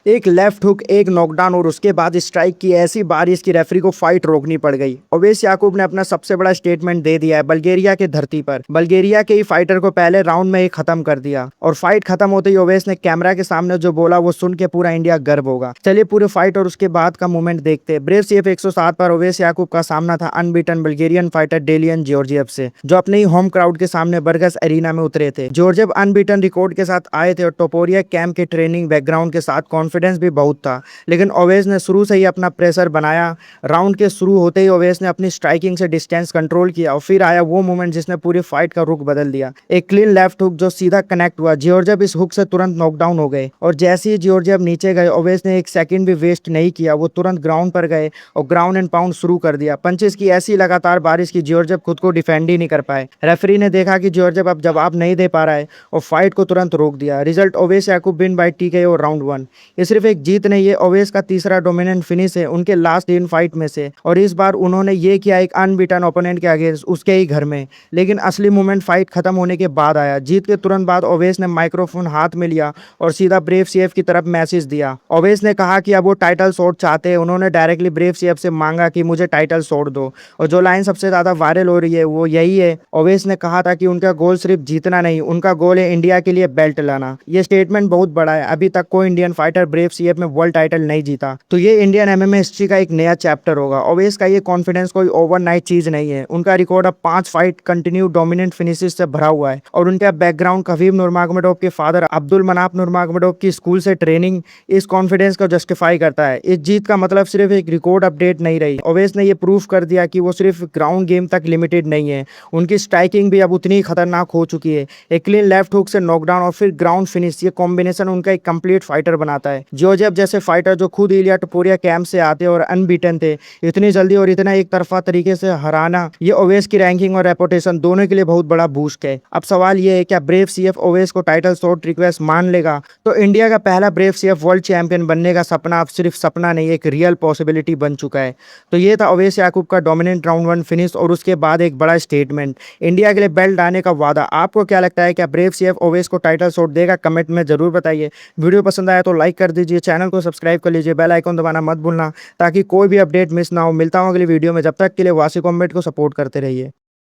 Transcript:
एक left hook, एक knockdown और उसके बाद स्ट्राइक की ऐसी बारिश की रेफरी को फाइट रोकनी पड़ गई। ओवेस याकूब ने अपना सबसे बड़ा स्टेटमेंट दे दिया है बल्गेरिया के धरती पर। बल्गेरिया के ही फाइटर को पहले राउंड में ही खत्म कर दिया और फाइट खत्म होते ही ओवेस ने कैमरा के सामने जो बोला वो सुन के पूरा इंडिया गर्व होगा। चलिए पूरे फाइट और उसके बाद का मूवमेंट देखते हैं। ब्रेव सीएफ 107 पर ओवेस याकूब का सामना था अनबीटन बल्गेरियन फाइटर डेलियन जॉर्जियव से, जो अपने ही होम क्राउड के सामने बर्गस एरिना में उतरे थे। जॉर्जियव अनबीटन रिकॉर्ड के साथ आए थे और टोपोरिया कैंप के ट्रेनिंग बैकग्राउंड के साथ कॉन्फिडेंस भी बहुत था, लेकिन ओवेस ने शुरू से ही अपना प्रेशर बनाया। राउंड के शुरू होते ही ओवेस ने अपनी स्ट्राइकिंग से डिस्टेंस कंट्रोल किया और फिर आया वो मोमेंट जिसने पूरी फाइट का रुख बदल दिया। एक क्लीन लेफ्ट हुक जो सीधा कनेक्ट हुआ। जॉर्जियव इस हुक से तुरंत नॉकडाउन हो गए और जैसे ही जॉर्जियव नीचे गए ओवेस ने एक सेकंड भी वेस्ट नहीं किया, वो तुरंत ग्राउंड पर गए और ग्राउंड एंड पाउंड शुरू कर दिया। पंचेस की ऐसी लगातार बारिश की जॉर्जियव खुद को डिफेंड ही नहीं कर पाए। रेफरी ने देखा कि जॉर्जियव अब जवाब नहीं दे पा रहा है और फाइट को तुरंत रोक दिया। रिजल्ट ओवेस याकूब विन बाय टीकेओ राउंड 1। ये सिर्फ एक जीत नहीं है, ओवेस का तीसरा डोमिनेंट फिनिश है उनके लास्ट 3 फाइट में से, और इस बार उन्होंने ये किया एक अनबीटन ओपोनेंट के अगेंस्ट उसके ही घर में। लेकिन असली मूवमेंट फाइट खत्म होने के बाद आया। जीत के तुरंत बाद ओवेस ने माइक्रोफोन हाथ में लिया और सीधा ब्रेव सीएफ की तरफ मैसेज दिया। ओवेस ने कहा कि अब वो टाइटल शॉट चाहते हैं। उन्होंने डायरेक्टली ब्रेव सीएफ से मांगा कि मुझे टाइटल शॉट दो, और जो लाइन सबसे ज्यादा वायरल हो रही है वो यही है। ओवेस ने कहा था कि उनका गोल सिर्फ जीतना नहीं, उनका गोल है इंडिया के लिए बेल्ट लाना। ये स्टेटमेंट बहुत बड़ा है। अभी तक कोई इंडियन फाइटर ब्रेव सीएफ में वर्ल्ड टाइटल नहीं जीता, तो ये इंडियन एमएमए हिस्ट्री का एक नया चैप्टर होगा। ओवेस का ये कॉन्फिडेंस कोई ओवरनाइट चीज नहीं है। उनका रिकॉर्ड अब 5 फाइट कंटिन्यू डोमिनेंट फिनिशेस से भरा हुआ है और उनका बैकग्राउंड खबीब नुरमागोमेडोव के फादर अब्दुल मनाफ नुरमागोमेडोव की स्कूल से ट्रेनिंग इस कॉन्फिडेंस को जस्टिफाई करता है। इस जीत का मतलब सिर्फ एक रिकॉर्ड अपडेट नहीं रही। ओवेस ने ये प्रूफ कर दिया कि वो सिर्फ ग्राउंड गेम तक लिमिटेड नहीं है, उनकी स्ट्राइकिंग भी अब उतनी खतरनाक हो चुकी है। एक क्लीन लेफ्ट हुक से नॉकडाउन और फिर ग्राउंड फिनिश, ये कॉम्बिनेशन उनका एक कंप्लीट फाइटर बनाता है। जॉर्जियव जैसे फाइटर जो खुद इलिया टपोरिया कैंप से आते और अनबीटन थे, इतनी जल्दी और इतना एक तरफा तरीके से हराना, ये ओवेस की रैंकिंग और रेपुटेशन दोनों के लिए बहुत बड़ा बूस्ट है। अब सवाल ये है, क्या ब्रेव सीएफ ओवेस को टाइटल शॉट रिक्वेस्ट मान लेगा? तो इंडिया का पहला ब्रेव सीएफ वर्ल्ड चैंपियन बनने का सपना अब सिर्फ सपना नहीं, एक रियल पॉसिबिलिटी बन चुका है। तो ये था ओवेस याकूब का डोमिनेंट राउंड 1 फिनिश और उसके बाद एक बड़ा स्टेटमेंट, इंडिया के लिए बेल्ट आने का वादा। आपको क्या लगता है, क्या ब्रेव सीएफ ओवेस को टाइटल शॉट देगा? कमेंट में जरूर बताइए। वीडियो पसंद आया तो लाइक कर दीजिए, चैनल को सब्सक्राइब कर लीजिए, बेल आइकन दबाना मत भूलना ताकि कोई भी अपडेट मिस ना हो। मिलता हूं अगली वीडियो में, जब तक के लिए वासी कॉम्बैट को सपोर्ट करते रहिए।